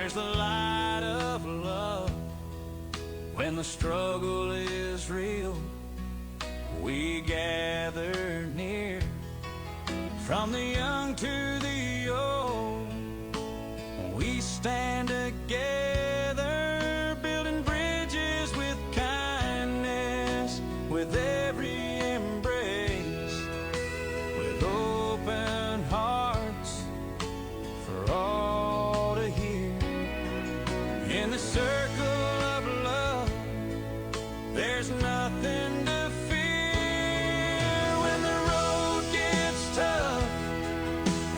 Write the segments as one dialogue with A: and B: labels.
A: There's the light of love when the struggle is real. We gather near, from the young to the old. We stand together, building bridges with kindness, with every embrace, with open hearts for all to hear. In the circle of love, there's nothing to fear. When the road gets tough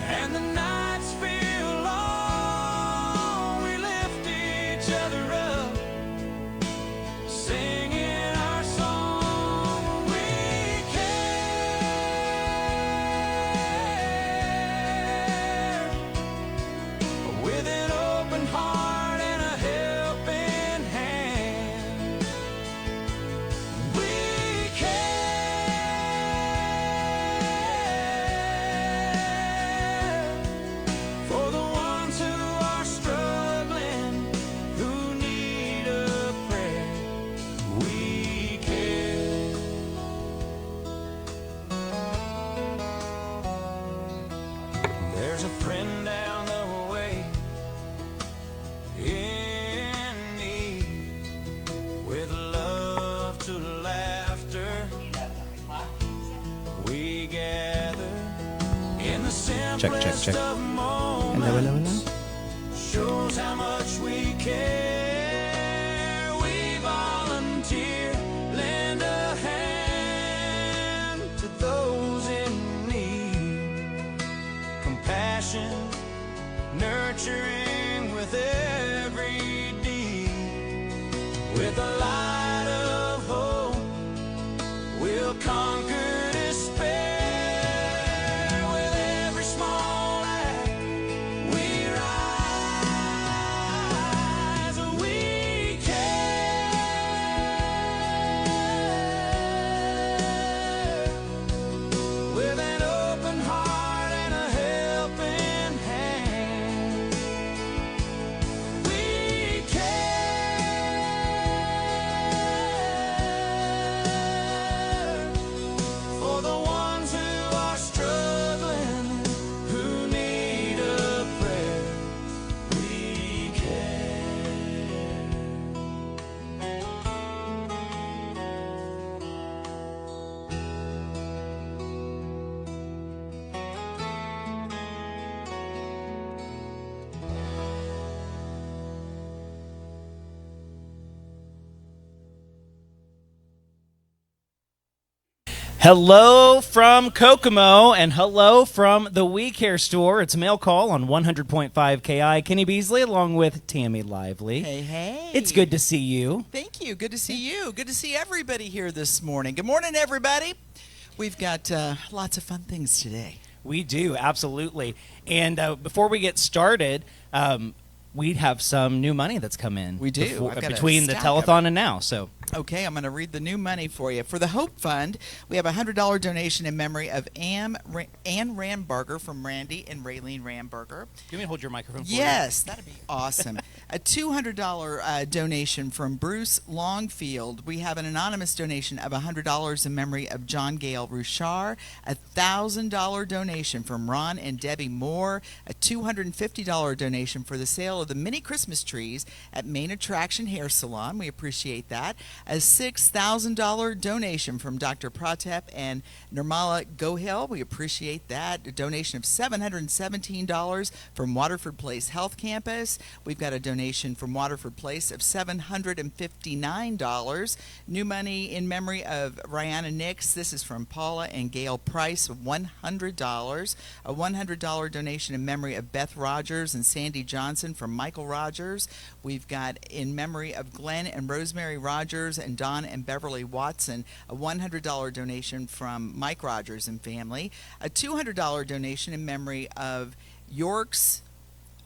A: and the nights feel long, we lift each other up, singing our song. We care with an open heart and a helping hand. We care for the ones who are struggling, who need a prayer. We care. There's a friend down the way in need, with love to laughter. We gather in the simplest
B: check.
A: of
B: Hello.
A: moments. Shows how much we care. We volunteer, lend a hand to those in need. Compassion, nurturing with every deed. With the light of hope, we'll conquer despair. With every small act, we rise. We care with an open heart and a helping hand. We care for the ones who are struggling, who need a prayer. We care.
B: Hello from Kokomo and hello from the We Care store. It's Mail Call on 100.5 KI. Kenny Beasley along with Tammy Lively.
C: Hey, hey.
B: It's good to see you.
C: Thank you. Good to see you. Good to see everybody here this morning. Good morning, everybody. We've got lots of fun things today.
B: We do, absolutely. And before we get started, we have some new money that's come in.
C: We do. I've got a
B: between the
C: stack of
B: telethon and now. So
C: Okay, I'm going to read the new money for you. For the Hope Fund, we have a $100 donation in memory of Ann Ramberger from Randy and Raylene Ramberger.
B: do you want me to hold your microphone for
C: Yes, that'd be awesome. A $200 donation from Bruce Longfield. We have an anonymous donation of $100 in memory of John Gale Ruchar. A $1,000 donation from Ron and Debbie Moore. A $250 donation for the sale of the mini Christmas trees at Main Attraction Hair Salon. We appreciate that. A $6,000 donation from Dr. Pratap and Nirmala Gohil. We appreciate that. A donation of $717 from Waterford Place Health Campus. We've got a donation from Waterford Place of $759. New money in memory of Rihanna Nix. This is from Paula and Gail Price of $100. A $100 donation in memory of Beth Rogers and Sandy Johnson from Michael Rogers. We've got in memory of Glenn and Rosemary Rogers and Don and Beverly Watson, a $100 donation from Mike Rogers and family. A $200 donation in memory of Yorks,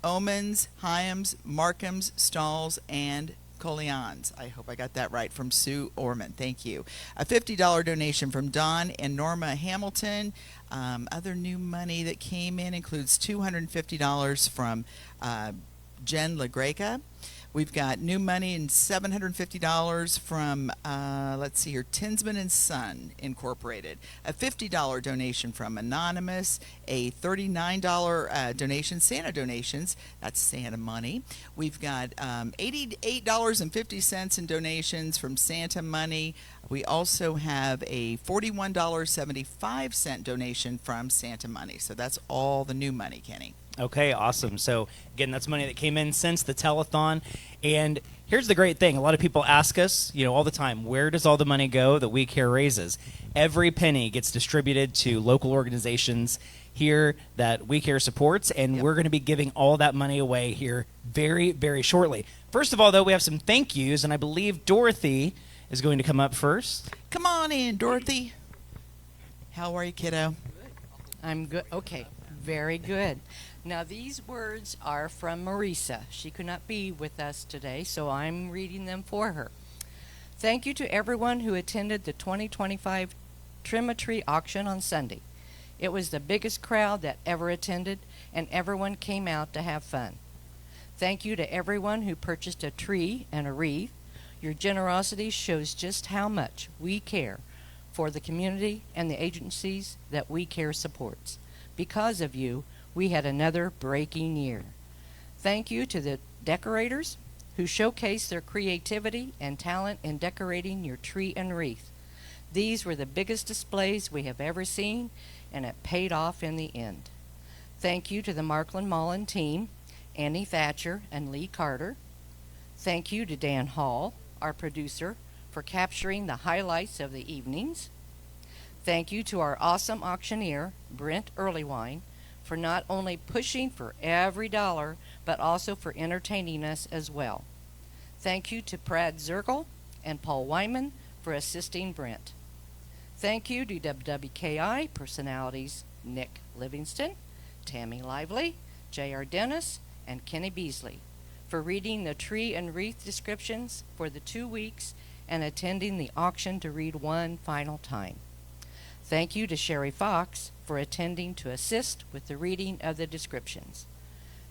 C: Omens, Hyams, Markhams, Stalls, and Colians. I hope I got that right, from Sue Orman. Thank you. A $50 donation from Don and Norma Hamilton. Other new money that came in includes $250 from Jen LaGreca. We've got new money and $750 from, let's see here, Tinsman and Son Incorporated. A $50 donation from Anonymous. A $39 donation, Santa donations. That's Santa money. We've got $88.50 in donations from Santa money. We also have a $41.75 donation from Santa money. So that's all the new money, Kenny.
B: Okay, awesome. So, again, that's money that came in since the telethon. And here's the great thing. A lot of people ask us, all the time, where does all the money go that We Care raises? Every penny gets distributed to local organizations here that We Care supports, and we're going to be giving all that money away here very, very shortly. First of all, though, we have some thank yous, and I believe Dorothy is going to come up first.
C: Come on in, Dorothy. How are you, kiddo?
D: I'm good. Okay, very good. Now, these words are from Marisa. She could not be with us today, so I'm reading them for her. Thank you to everyone who attended the 2025 Trim-a-Tree auction on Sunday. It was the biggest crowd that ever attended, and everyone came out to have fun. Thank you to everyone who purchased a tree and a wreath. Your generosity shows just how much we care for the community and the agencies that We Care supports. Because of you, we had another breaking year. Thank you to the decorators who showcased their creativity and talent in decorating your tree and wreath. These were the biggest displays we have ever seen, and it paid off in the end. Thank you to the Markland Mullen team, Annie Thatcher and Lee Carter. Thank you to Dan Hall, our producer, for capturing the highlights of the evenings. Thank you to our awesome auctioneer, Brent Earlywine, for not only pushing for every dollar, but also for entertaining us as well. Thank you to Brad Zirkle and Paul Wyman for assisting Brent. Thank you to WWKI personalities Nick Livingston, Tammy Lively, J.R. Dennis, and Kenny Beasley for reading the tree and wreath descriptions for the 2 weeks and attending the auction to read one final time. Thank you to Sherry Fox for attending to assist with the reading of the descriptions.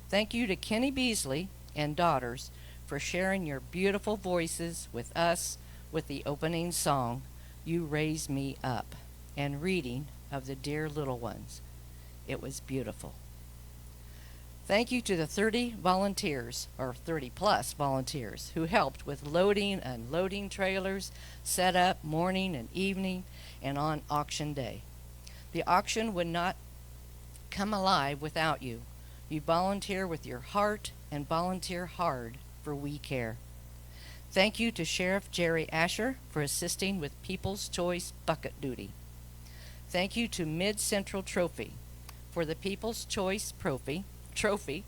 D: Thank you to Kenny Beasley and daughters for sharing your beautiful voices with us with the opening song, You Raise Me Up, and reading of the Dear Little Ones. It was beautiful. Thank you to the 30 volunteers, or 30-plus volunteers, who helped with loading and unloading trailers, set up morning and evening, and on auction day. The auction would not come alive without you. You volunteer with your heart and volunteer hard for We Care. Thank you to Sheriff Jerry Asher for assisting with People's Choice bucket duty. Thank you to Mid-Central Trophy for the People's Choice Trophy,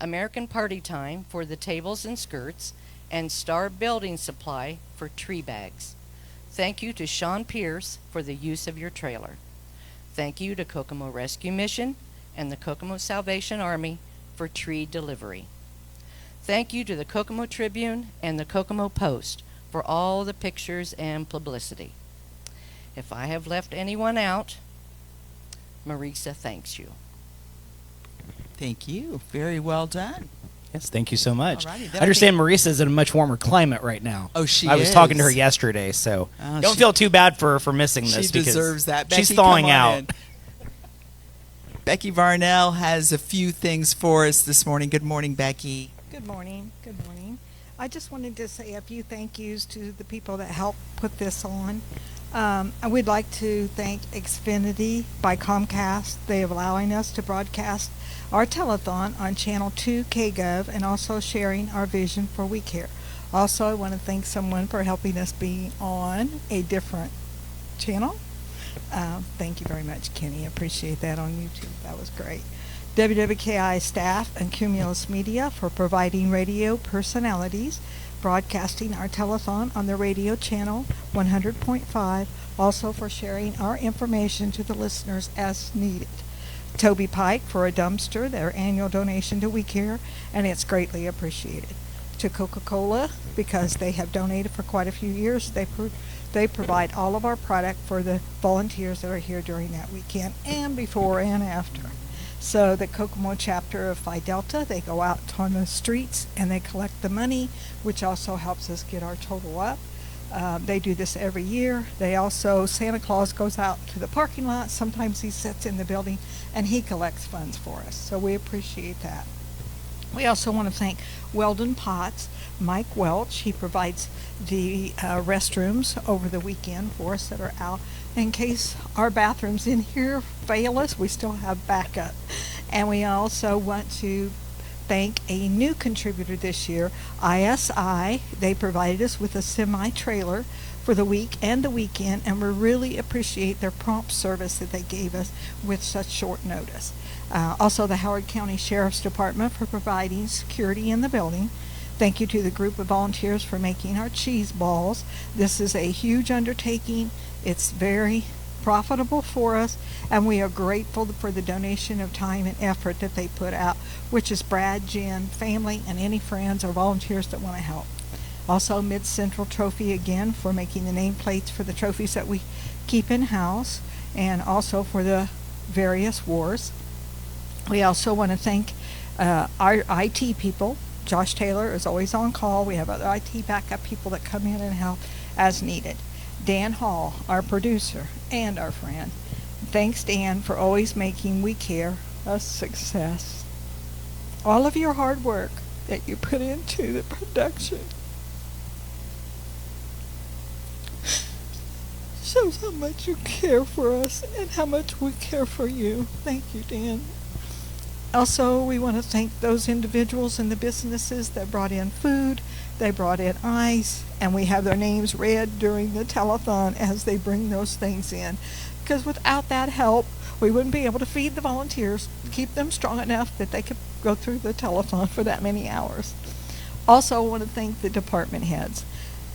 D: American Party Time for the tables and skirts, and Star Building Supply for tree bags. Thank you to Sean Pierce for the use of your trailer. Thank you to Kokomo Rescue Mission and the Kokomo Salvation Army for tree delivery. Thank you to the Kokomo Tribune and the Kokomo Post for all the pictures and publicity. If I have left anyone out, Marisa thanks you.
C: Thank you. Very well done.
B: Yes, thank you so much.
C: Alrighty,
B: I
C: then
B: understand Marissa's in a much warmer climate right now.
C: Oh, she
B: I was talking to her
C: is.
B: yesterday, so
C: Oh,
B: don't
C: she-
B: feel too bad for missing this.
C: She
B: because
C: deserves that.
B: She's
C: Becky,
B: thawing
C: come on
B: out.
C: in. Becky Varnell has a few things for us this morning. Good morning, Becky.
E: Good morning. Good morning. I just wanted to say a few thank yous to the people that helped put this on. I would like to thank Xfinity by Comcast. They are allowing us to broadcast our telethon on Channel 2 KGov and also sharing our vision for We Care. Also, I want to thank someone for helping us be on a different channel. Thank you very much, Kenny. I appreciate that on YouTube. That was great. WWKI staff and Cumulus Media for providing radio personalities, broadcasting our telethon on the radio channel 100.5, also for sharing our information to the listeners as needed. Toby Pike for a dumpster, their annual donation to We Care, and it's greatly appreciated. To Coca-Cola, because they have donated for quite a few years, they provide all of our product for the volunteers that are here during that weekend and before and after. So the Kokomo chapter of Phi Delta, they go out on the streets and they collect the money, which also helps us get our total up. They do this every year. They also, Santa Claus goes out to the parking lot. Sometimes he sits in the building and he collects funds for us. So we appreciate that. We also want to thank Weldon Potts, Mike Welch. He provides the restrooms over the weekend for us that are out. In case our bathrooms in here fail us, we still have backup. And we also want to thank a new contributor this year, ISI. They provided us with a semi-trailer for the week and the weekend, and we really appreciate their prompt service that they gave us with such short notice. Also, the Howard County Sheriff's Department for providing security in the building. Thank you to the group of volunteers for making our cheese balls. This is a huge undertaking. It's very profitable for us, and we are grateful for the donation of time and effort that they put out, which is Brad, Jen, family, and any friends or volunteers that want to help. Also, Mid Central Trophy again for making the nameplates for the trophies that we keep in-house, and also for the various wars. We also want to thank our IT people. Josh Taylor is always on call. We have other IT backup people that come in and help as needed. Dan Hall, our producer and our friend. Thanks, Dan, for always making We Care a success. All of your hard work that you put into the production shows how much you care for us and how much we care for you. Thank you, Dan. Also, we want to thank those individuals and the businesses that brought in food, they brought in ice, and we have their names read during the telethon as they bring those things in. Because without that help, we wouldn't be able to feed the volunteers, keep them strong enough that they could go through the telethon for that many hours. Also, I want to thank the department heads.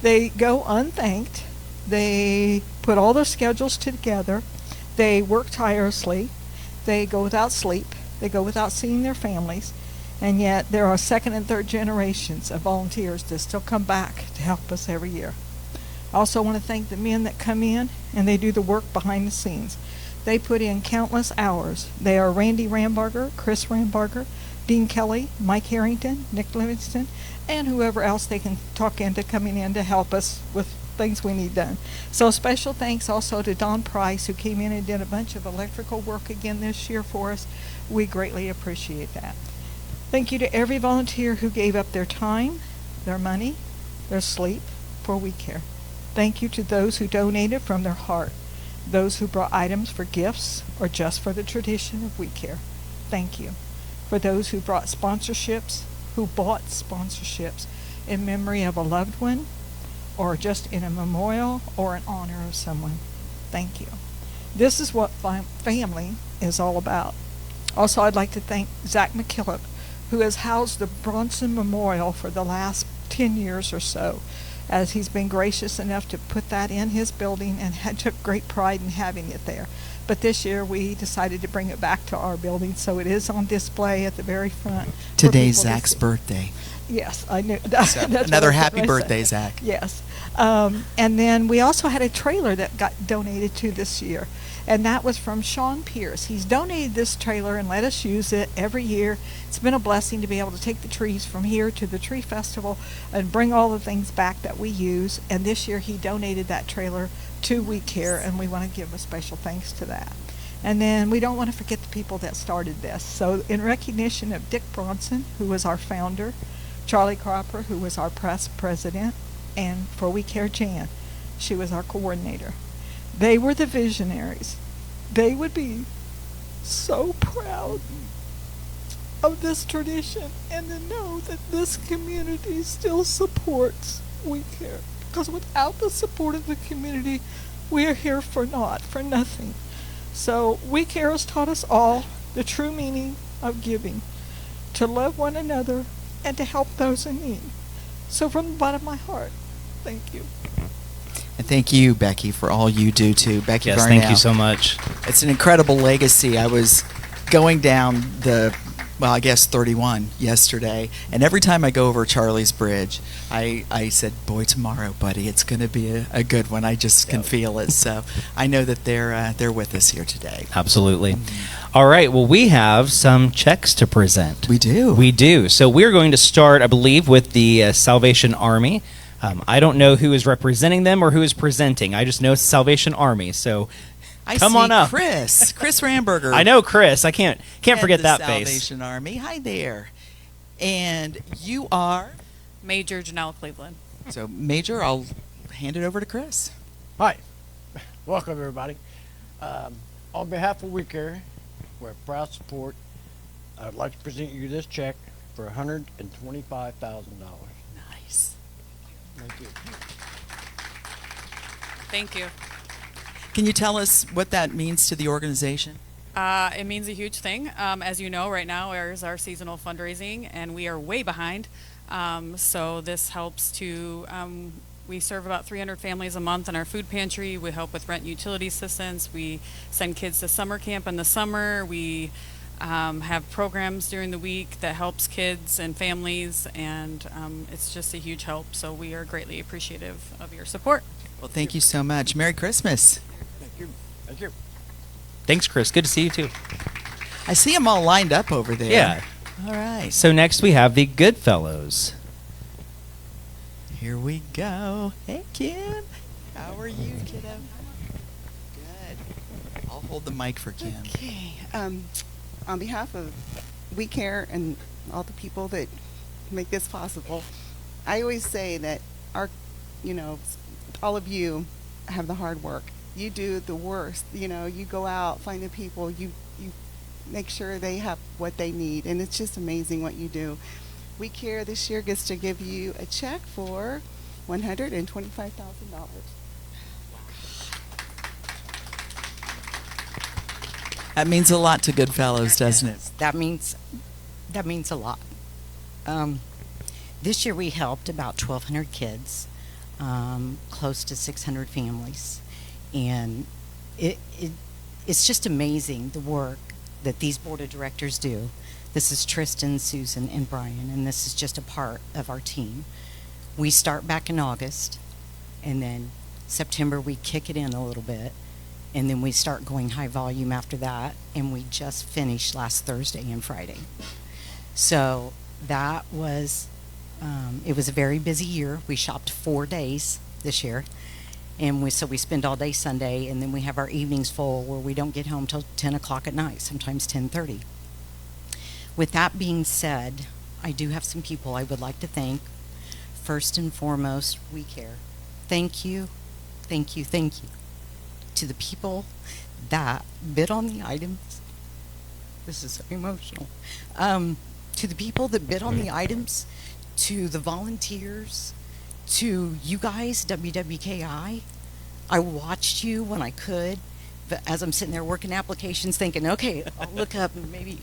E: They go unthanked. They put all their schedules together. They work tirelessly. They go without sleep. They go without seeing their families, and yet there are second and third generations of volunteers that still come back to help us every year. I also want to thank the men that come in and they do the work behind the scenes. They put in countless hours. They are Randy Rambarger, Chris Rambarger, Dean Kelly, Mike Harrington, Nick Livingston, and whoever else they can talk into coming in to help us with things we need done. So special thanks also to Don Price, who came in and did a bunch of electrical work again this year for us. We greatly appreciate that. Thank you to every volunteer who gave up their time, their money, their sleep for We Care. Thank you to those who donated from their heart, those who brought items for gifts or just for the tradition of We Care. Thank you. For those who brought sponsorships, who bought sponsorships in memory of a loved one, or just in a memorial or in honor of someone. Thank you. This is what family is all about. Also, I'd like to thank Zach McKillop, who has housed the Bronson Memorial for the last 10 years or so, as he's been gracious enough to put that in his building and took great pride in having it there. But this year we decided to bring it back to our building, so it is on display at the very front.
C: Today's Zach's birthday.
E: Yes, I knew.
C: So another happy birthday, Zach.
E: Yes. And then we also had a trailer that got donated to this year, and that was from Sean Pierce. He's donated this trailer and let us use it every year. It's been a blessing to be able to take the trees from here to the tree festival and bring all the things back that we use. And this year he donated that trailer to We Care, and we want to give a special thanks to that. And then we don't want to forget the people that started this. So in recognition of Dick Bronson, who was our founder, Charlie Cropper, who was our press president, and for We Care Jan, she was our coordinator. They were the visionaries. They would be so proud of this tradition and to know that this community still supports We Care. Because without the support of the community, we are here for naught, for nothing. So We Care has taught us all the true meaning of giving, to love one another and to help those in need. So from the bottom of my heart, thank you.
C: And thank you, Becky, for all you do too. Becky
B: Yes,
C: Varnow.
B: thank you so much.
C: It's an incredible legacy. I was going down the well, I guess 31 yesterday. And every time I go over Charlie's Bridge, I said, boy, tomorrow, buddy, it's going to be a good one. I just can feel it. So I know that they're with us here today.
B: Absolutely. All right. Well, we have some checks to present.
C: We do.
B: We do. So we're going to start, I believe, with the Salvation Army. I don't know who is representing them or who is presenting. I just know it's Salvation Army. So come on up.
C: Chris Ramberger.
B: I know Chris. I can't forget
C: the
B: that face.
C: Salvation Army. Hi there. And you are?
F: Major Janelle Cleveland.
C: So, Major, I'll hand it over to Chris.
G: Hi, welcome everybody. On behalf of We Care, we're proud support. I'd like to present you this check for $125,000.
C: Nice.
G: Thank you.
F: Thank you.
C: Can you tell us what that means to the organization?
F: It means a huge thing. As you know, right now is our seasonal fundraising, and we are way behind. So this helps to, we serve about 300 families a month in our food pantry. We help with rent and utility assistance. We send kids to summer camp in the summer. We have programs during the week that helps kids and families, and it's just a huge help. So we are greatly appreciative of your support.
C: Well, thank you so much. Merry Christmas.
G: Thank you. Thank you.
B: Thanks, Chris. Good to see you, too.
C: I see them all lined up over there.
B: Yeah.
C: All right.
B: So next we have the Goodfellows.
C: Here we go. Hey, Kim. How are you, kiddo? Good. I'll hold the mic for Kim.
H: Okay. On behalf of We Care and all the people that make this possible, I always say that all of you have the hard work. You do the worst. You go out, find the people, you make sure they have what they need, and it's just amazing what you do. We Care this year gets to give you a check for $125,000.
C: That means a lot to Goodfellows, doesn't it?
I: That means a lot. This year we helped about 1,200 kids, close to 600 families, and it's just amazing the work that these board of directors do. This is Tristan, Susan, and Brian, and this is just a part of our team. We start back in August, and then September we kick it in a little bit, and then we start going high volume after that, and we just finished last Thursday and Friday. So that was, it was a very busy year. We shopped 4 days this year, and we spend all day Sunday, and then we have our evenings full where we don't get home till 10 o'clock at night, sometimes 10:30. With that being said, I do have some people I would like to thank. First and foremost, We Care. Thank you, thank you, thank you to the people that bid on the items. This is so emotional. To the people that bid on the items, to the volunteers, to you guys, WWKI. I watched you when I could, but as I'm sitting there working applications thinking, okay, I'll look up and maybe,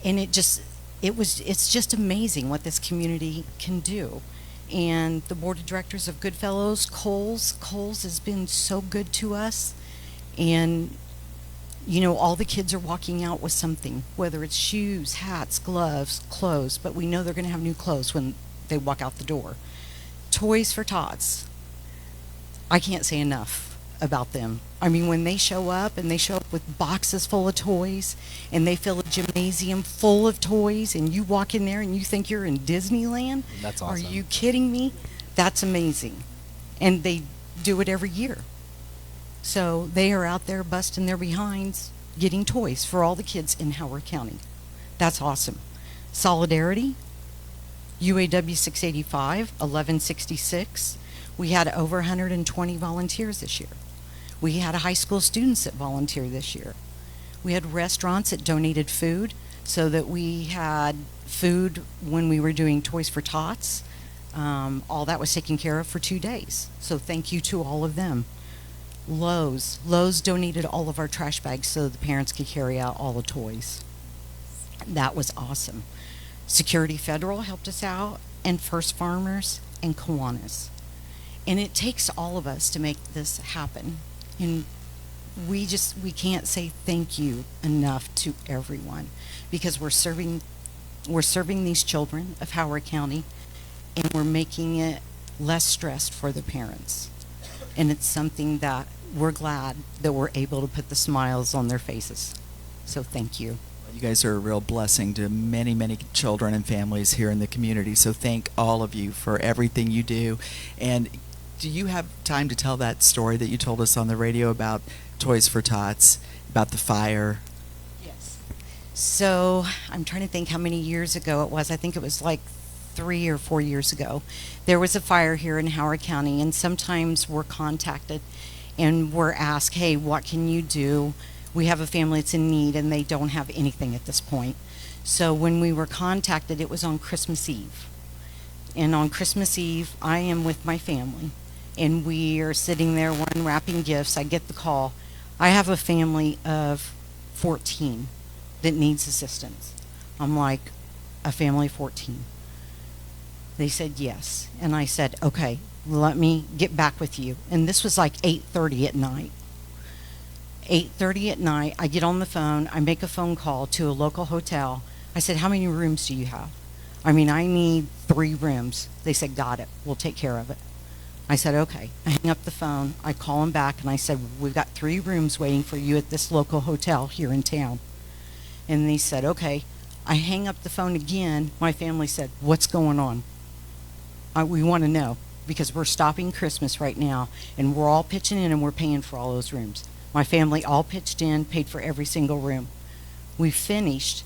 I: and it's just amazing what this community can do. And the board of directors of Goodfellows, Coles has been so good to us, and all the kids are walking out with something, whether it's shoes, hats, gloves, clothes, but we know they're going to have new clothes when they walk out the door. Toys for Tots. I can't say enough about them. I mean, when they show up, and they show up with boxes full of toys, and they fill a gymnasium full of toys, and you walk in there and you think you're in Disneyland.
B: That's awesome.
I: Are you kidding me? That's amazing. And they do it every year. So they are out there busting their behinds, getting toys for all the kids in Howard County. That's awesome. Solidarity, UAW 685, 1166. We had over 120 volunteers this year. We had high school students that volunteered this year. We had restaurants that donated food, so that we had food when we were doing Toys for Tots. All that was taken care of for 2 days. So thank you to all of them. Lowe's donated all of our trash bags so the parents could carry out all the toys. That was awesome. Security Federal helped us out, and First Farmers and Kiwanis. And it takes all of us to make this happen. And we can't say thank you enough to everyone, because we're serving these children of Howard County, and we're making it less stressed for the parents. And it's something that we're glad that we're able to put the smiles on their faces. So thank you.
C: You guys are a real blessing to many, many children and families here in the community. So thank all of you for everything you do. And do you have time to tell that story that you told us on the radio about Toys for Tots, about the fire?
I: Yes. So I'm trying to think how many years ago it was. I think it was like 3 or 4 years ago. There was a fire here in Howard County, and sometimes we're contacted and we're asked, hey, what can you do? We have a family that's in need and they don't have anything at this point. So when we were contacted, it was on Christmas Eve. And on Christmas Eve, I am with my family, and we are sitting there, we're unwrapping gifts. I get the call. I have a family of 14 that needs assistance. I'm like, a family of 14? They said yes. And I said, okay, let me get back with you. And this was like 8:30 at night. 8:30 at night, I get on the phone, I make a phone call to a local hotel. I said, how many rooms do you have? I need 3 rooms. They said, got it, we'll take care of it. I said, okay. I hang up the phone, I call them back, and I said, we've got 3 rooms waiting for you at this local hotel here in town. And they said, okay. I hang up the phone again, my family said, what's going on? We want to know, because we're stopping Christmas right now, and we're all pitching in and we're paying for all those rooms. My family all pitched in, paid for every single room. We finished,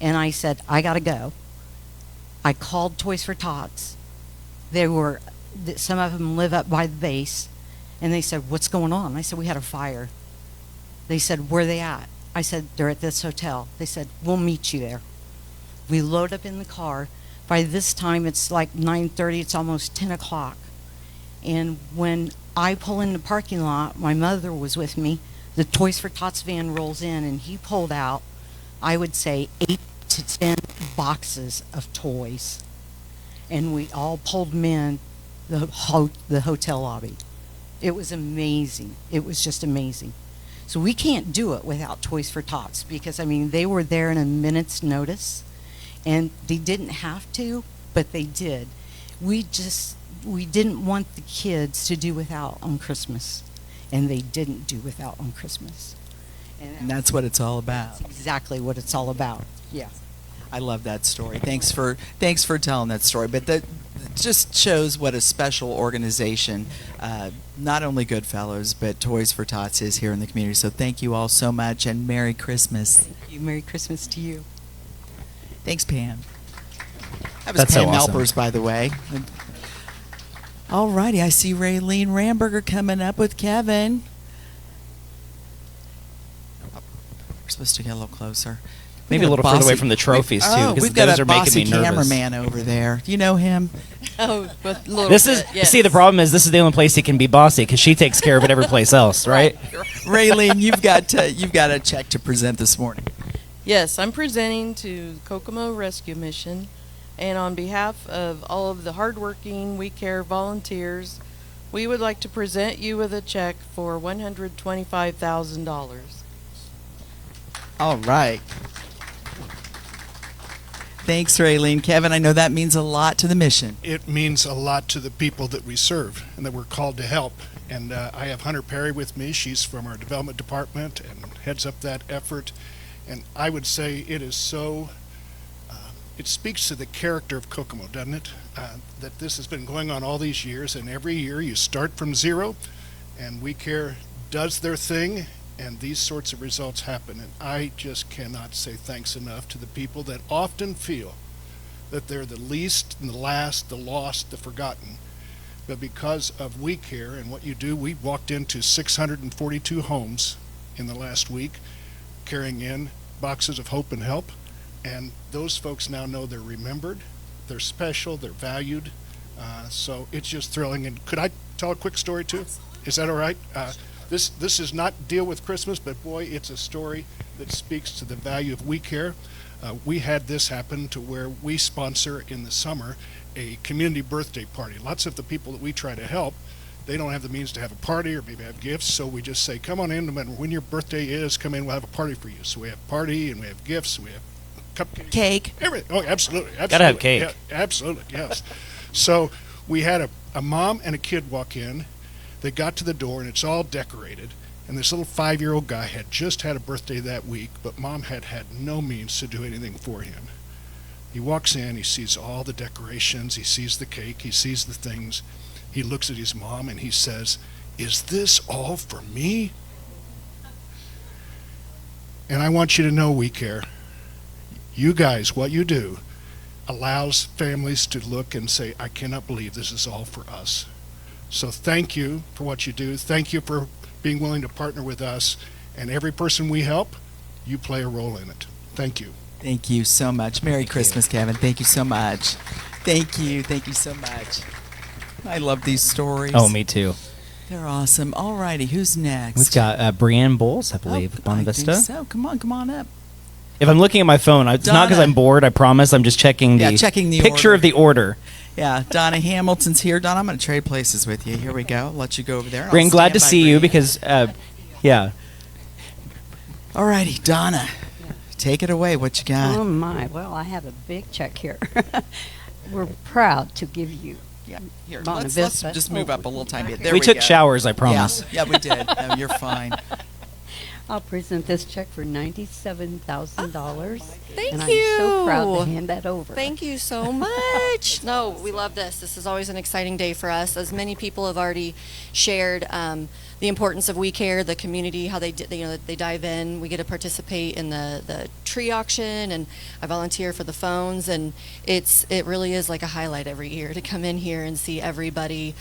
I: and I said, I gotta go. I called Toys for Tots. Some of them live up by the base, and they said, what's going on? I said, we had a fire. They said, where are they at? I said, they're at this hotel. They said, we'll meet you there. We load up in the car. By this time, it's like 9:30, it's almost 10 o'clock. And when I pull in the parking lot, my mother was with me, the Toys for Tots van rolls in, and he pulled out, I would say, 8 to 10 boxes of toys. And we all pulled them in the hotel lobby. It was amazing. It was just amazing. So we can't do it without Toys for Tots, because, they were there in a minute's notice. And they didn't have to, but they did. We didn't want the kids to do without on Christmas, and they didn't do without on Christmas.
C: And that's what it's all about.
I: That's exactly what it's all about. Yeah.
C: I love that story. Thanks for telling that story. But that just shows what a special organization, not only Goodfellows, but Toys for Tots is here in the community. So thank you all so much, and Merry Christmas.
I: Thank you. Merry Christmas to you.
C: Thanks, Pam. That was
B: That's
C: Pam
B: so awesome.
C: Melpers, by the way. All righty, I see Raylene Ramberger coming up with Kevin. We're supposed to get a little closer.
B: Maybe a little further away from the trophies, too, because
C: we've got
B: those
C: a
B: are making
C: bossy
B: me nervous.
C: cameraman over there. Do you know him?
D: Oh, but a little
B: This
D: bit,
B: is
D: yes.
B: see, the problem is this is the only place he can be bossy, because she takes care of it every place else, right?
C: Raylene, you've got a check to present this morning.
J: Yes, I'm presenting to Kokomo Rescue Mission, and on behalf of all of the hardworking We Care volunteers, we would like to present you with a check for $125,000.
C: All right. Thanks, Raylene. Kevin, I know that means a lot to the mission.
K: It means a lot to the people that we serve and that we're called to help. And I have Hunter Perry with me. She's from our development department and heads up that effort. And I would say it is so, it speaks to the character of Kokomo, doesn't it? That this has been going on all these years, and every year you start from zero, and We Care does their thing, and these sorts of results happen. And I just cannot say thanks enough to the people that often feel that they're the least and the last, the lost, the forgotten. But because of We Care and what you do, we walked into 642 homes in the last week, carrying in boxes of hope and help, and those folks now know they're remembered, they're special, they're valued, so it's just thrilling. And could I tell a quick story too? Is that all right? This is not deal with Christmas, but boy, it's a story that speaks to the value of We Care. We had this happen to where we sponsor in the summer a community birthday party. Lots of the people that we try to help, they don't have the means to have a party or maybe have gifts, so we just say, come on in, no matter when your birthday is, come in, we'll have a party for you. So we have a party, and we have gifts, and we have cupcakes.
C: Cake.
K: Everything. Oh, absolutely.
B: Gotta have cake.
K: Yeah, absolutely, yes. So we had a mom and a kid walk in. They got to the door, and it's all decorated. And this little 5-year-old guy had just had a birthday that week, but mom had no means to do anything for him. He walks in, he sees all the decorations, he sees the cake, he sees the things. He looks at his mom and he says, "Is this all for me?" And I want you to know, We Care, you guys, what you do allows families to look and say, I cannot believe this is all for us. So thank you for what you do. Thank you for being willing to partner with us. And every person we help, you play a role in it. Thank you.
C: Thank you so much. Merry Christmas, Kevin. Thank you so much. Thank you. Thank you so much. I love these stories.
B: Oh, me too.
C: They're awesome. All righty, who's next?
B: We've got Brianne Bowles, I believe,
C: Oh,
B: Bona
C: I
B: Vista.
C: think so. Come on up.
B: If I'm looking at my phone, it's not because
C: Donna.
B: I'm bored. I promise. I'm just checking the,
C: checking the
B: picture
C: order.
B: of the order.
C: Yeah, Donna Hamilton's here. Donna, I'm going to trade places with you. Here we go. Let you go over there. I'll
B: Brianne, glad
C: stand
B: to
C: by
B: see you
C: Brianne.
B: because, yeah.
C: All righty, Donna, take it away. What you got?
L: Oh my, well, I have a big check here. We're proud to give you.
C: Yeah, here,
L: Bona
C: let's
L: Vista.
C: just move up a little tiny bit. There
B: we
C: we
B: took
C: go.
B: showers, I promise.
C: Yeah, we did. No, you're fine.
L: I'll present this check for $97,000.
M: Thank
L: and
M: you.
L: I'm so proud to hand that over.
M: Thank you so much. No, we love this. This is always an exciting day for us. As many people have already shared the importance of We Care, the community, how they dive in. We get to participate in the tree auction, and I volunteer for the phones, and it really is like a highlight every year to come in here and see everybody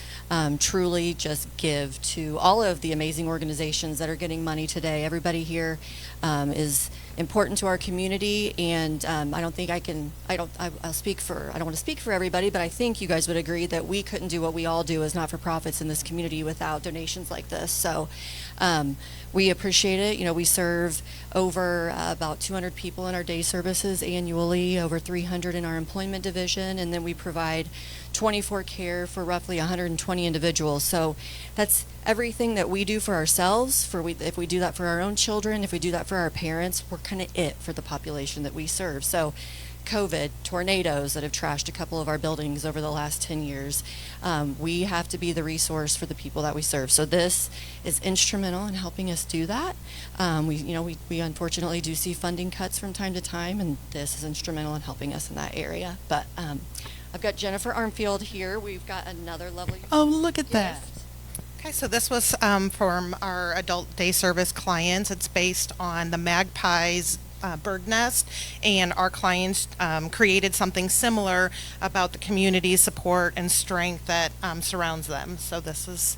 M: truly just give to all of the amazing organizations that are getting money today. Everybody here is important to our community, and I don't think I'll speak for, I don't want to speak for everybody, but I think you guys would agree that we couldn't do what we all do as not-for-profits in this community without donations like this. So we appreciate it. You know, we serve over about 200 people in our day services annually, over 300 in our employment division, and then we provide 24 care for roughly 120 individuals. So that's everything that we do for ourselves. If we do that for our own children, if we do that for our parents, we're kind of it for the population that we serve. So COVID, tornadoes that have trashed a couple of our buildings over the last 10 years, we have to be the resource for the people that we serve. So this is instrumental in helping us do that. We unfortunately do see funding cuts from time to time, and this is instrumental in helping us in that area. But I've got Jennifer Armfield here. We've got another lovely.
C: Oh, look at that.
N: Okay, so this was from our adult day service clients. It's based on the Magpies bird nest, and our clients created something similar about the community support and strength that surrounds them. So this is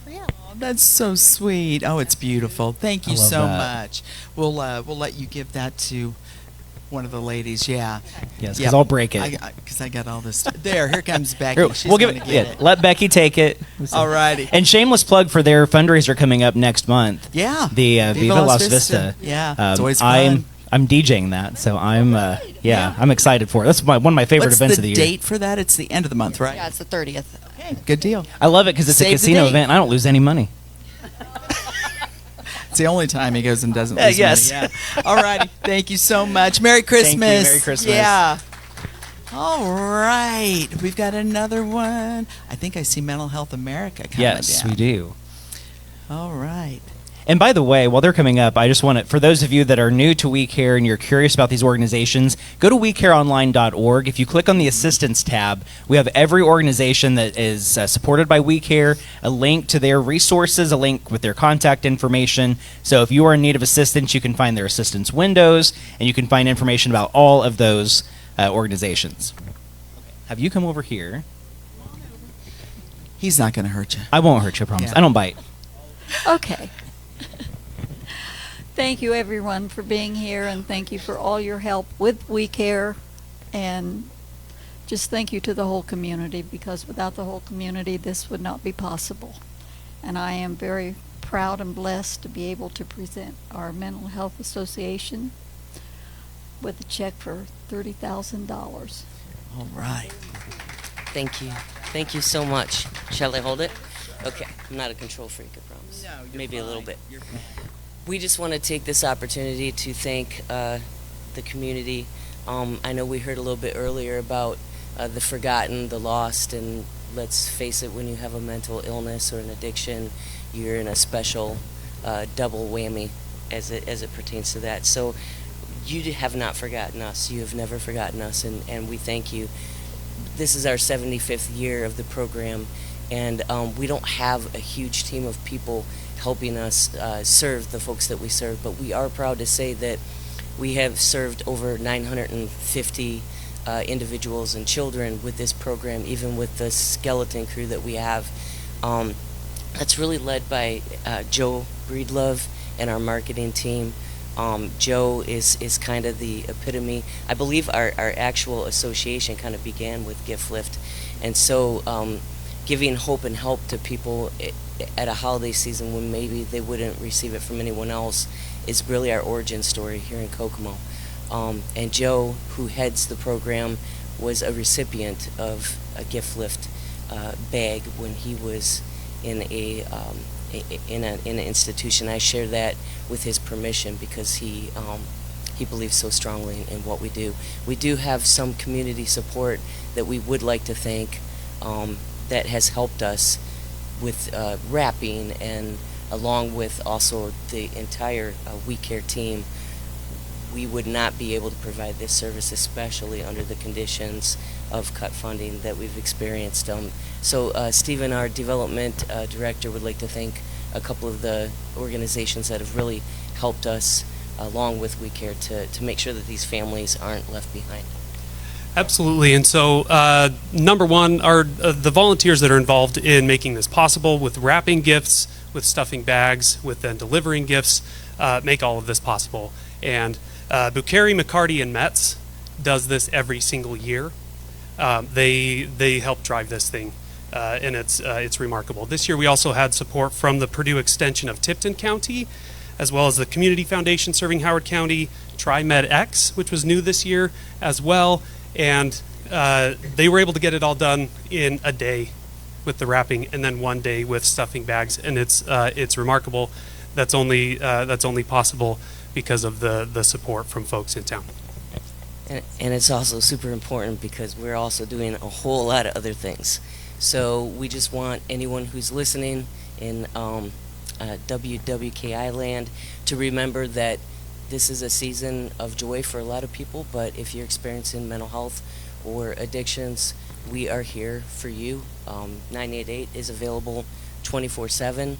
N: for you.
C: Oh, that's so sweet. Oh, it's beautiful. Thank you
B: I love
C: so
B: that.
C: much. We'll let you give that to one of the ladies. Yeah.
B: Yes, because I'll break it.
C: Because I got all this. Here comes Becky.
B: Here,
C: She's
B: we'll give
C: gonna
B: it,
C: get
B: yeah,
C: it.
B: let Becky take it.
C: All righty.
B: And shameless plug for their fundraiser coming up next month.
C: Yeah.
B: The Viva Las Vista.
C: Yeah, it's always fun.
B: I'm DJing that, so I'm I'm excited for it. That's one of my favorite
C: What's
B: events
C: the
B: of the year.
C: date for that? It's the end of the month, right?
M: Yeah, it's the 30th.
C: Okay, good deal.
B: I love it because it's
C: Save
B: a
C: the
B: casino
C: date.
B: event. And I don't lose any money.
C: It's the only time he goes and doesn't lose
B: yes.
C: money. Yeah. All righty. Thank you so much. Merry Christmas.
B: Merry Christmas.
C: Yeah. All right. We've got another one. I think I see Mental Health America coming
B: Yes,
C: down.
B: we do.
C: All right.
B: And by the way, while they're coming up, I just want to, for those of you that are new to We Care and you're curious about these organizations, go to wecareonline.org. If you click on the assistance tab, we have every organization that is supported by We Care, a link to their resources, a link with their contact information. So if you are in need of assistance, you can find their assistance windows, and you can find information about all of those organizations. Have you come over here?
C: He's not going to hurt you.
B: I won't hurt you, I promise.
C: Yeah.
B: I don't bite.
O: Okay. Thank you, everyone, for being here, and thank you for all your help with We Care, and just thank you to the whole community, because without the whole community, this would not be possible. And I am very proud and blessed to be able to present our Mental Health Association with a check for $30,000.
C: All right.
P: Thank you. Thank you so much. Shall I hold it? Okay, I'm not a control freak, I promise.
C: No, you're
P: Maybe a little
C: fine.
P: bit.
C: You're fine.
P: We just want to take this opportunity to thank the community. I know we heard a little bit earlier about the forgotten, the lost, and let's face it, when you have a mental illness or an addiction, you're in a special double whammy as it pertains to that. So you have not forgotten us. You have never forgotten us, and we thank you. This is our 75th year of the program, and we don't have a huge team of people helping us serve the folks that we serve, but we are proud to say that we have served over 950 individuals and children with this program, even with the skeleton crew that we have. That's really led by Joe Breedlove and our marketing team. Joe is kind of the epitome. I believe our actual association kind of began with Gift Lift, and so giving hope and help to people at a holiday season when maybe they wouldn't receive it from anyone else is really our origin story here in Kokomo. And Joe, who heads the program, was a recipient of a Gift Lift bag when he was in an institution. I share that with his permission because he believes so strongly in what we do. We do have some community support that we would like to thank that has helped us with wrapping, and along with also the entire We Care team. We would not be able to provide this service, especially under the conditions of cut funding that we've experienced. So Stephen, our development director, would like to thank a couple of the organizations that have really helped us, along with We Care, to make sure that these families aren't left behind.
Q: Absolutely. And so number one are the volunteers that are involved in making this possible, with wrapping gifts, with stuffing bags, with then delivering gifts, make all of this possible. And Bucheri, McCarty, and Metz does this every single year. They help drive this thing, and it's remarkable. This year we also had support from the Purdue extension of Tipton County, as well as the Community Foundation serving Howard County, TriMed X, which was new this year as well. And they were able to get it all done in a day with the wrapping, and then 1 day with stuffing bags. And it's remarkable. That's only possible because of the support from folks in town.
P: And it's also super important because we're also doing a whole lot of other things. So we just want anyone who's listening in WWKI land to remember that this is a season of joy for a lot of people, but if you're experiencing mental health or addictions, we are here for you. 988 is available 24/7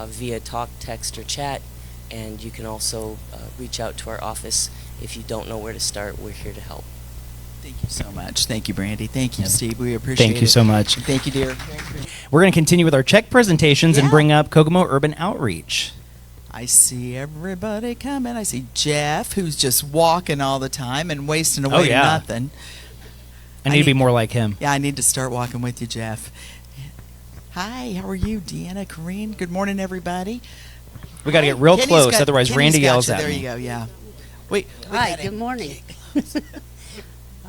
P: via talk, text, or chat, and you can also reach out to our office if you don't know where to start. We're here to help.
C: Thank you so much. Thank you, Brandy. Thank you, Steve. We appreciate it.
B: Thank you so much.
C: Thank you, dear.
B: We're going to continue with our check presentations and bring up Kokomo Urban Outreach.
C: I see everybody coming. I see Jeff, who's just walking all the time and wasting away nothing.
B: I need to be more like him.
C: Yeah, I need to start walking with you, Jeff. Hi, how are you, Deanna, Corrine? Good morning, everybody.
B: We got to get real
C: Kenny's
B: close, otherwise
C: Kenny's
B: Randy
C: got
B: yells
C: you.
B: at
C: There
B: me.
C: you go, yeah. Wait.
R: Hi, good morning.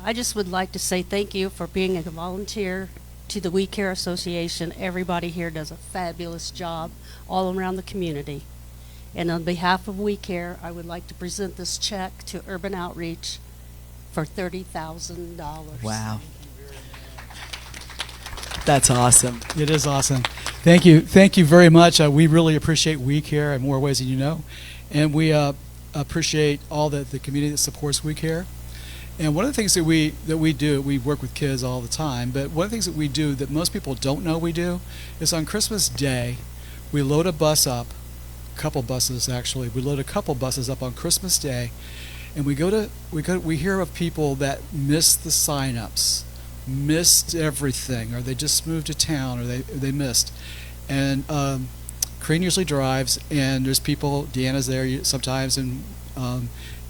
R: I just would like to say thank you for being a volunteer to the We Care Association. Everybody here does a fabulous job all around the community. And on behalf of We Care, I would like to present this check to Urban Outreach for $30,000.
C: Wow. That's awesome.
S: It is awesome. Thank you. Thank you very much. We really appreciate We Care in more ways than you know. And we appreciate all the community that supports We Care. And one of the things that we do, we work with kids all the time, but one of the things that we do that most people don't know we do is on Christmas Day, we load a bus up, a couple buses actually, we load a couple buses up on Christmas Day, and we hear of people that missed the sign-ups, missed everything, or they just moved to town, or they missed. And Crane usually drives, and there's people, Deanna's there sometimes, and